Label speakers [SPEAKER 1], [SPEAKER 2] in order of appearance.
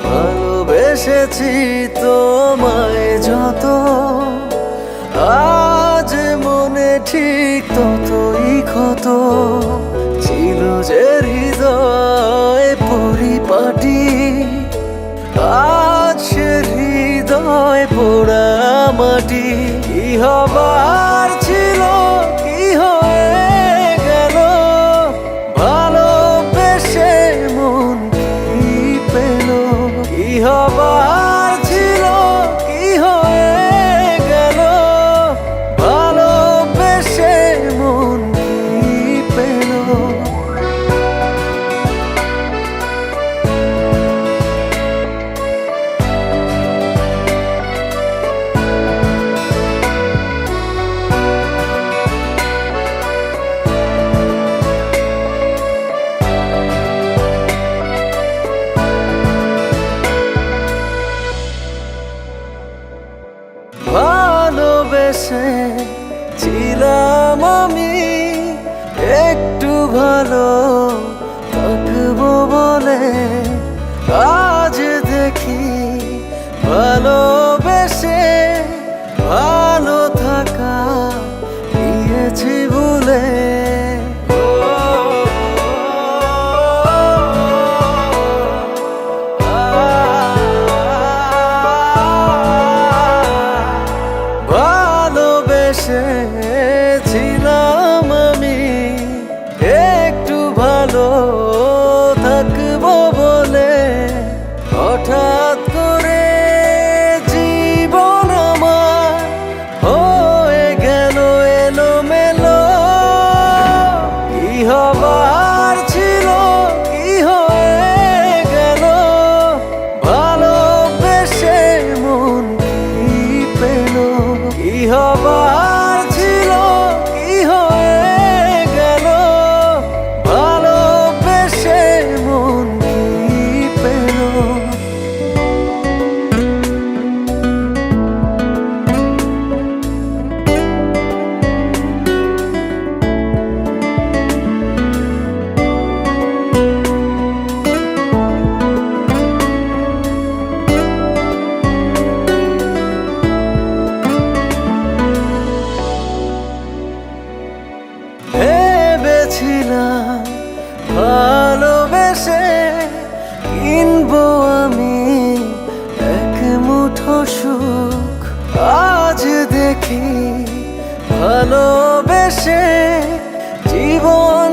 [SPEAKER 1] ভালোবেসেছি তোমায় যত, আজ মনে ঠিক ততই ক্ষত। ছিল যে হৃদয় পরিপাটি, আজ সে হৃদয় পোড়া মাটি। কি হবার ছিল কি হয়ে গেল, ভালোবেসে মন কি পেল। কি হবার ছিল কি হয়ে গেল, ভালোবেসে মন কি পেল। ভালোবেসে ছিলাম আমি একটু ভালো থাকবো বলে, আজ দেখি ভালোবেসে ভালো থাকা গিয়েছি ভুলে। ছিলাম আমি একটু ভালো থাকবো বলে, হঠাৎ করে জীবন আমার হয়ে গেল এলোমেলো। কি হবার ছিল কি হয়ে গেল, ভালোবেসে মন কি পেল। কি হবার ছিল কি হয়ে গেল, ভালোবেসে মন কি পেল। ভেবেছিলাম ভালোবেসে কিনবো আমি এক মুঠো সুখ, আজ দেখি ভালোবেসে জীবন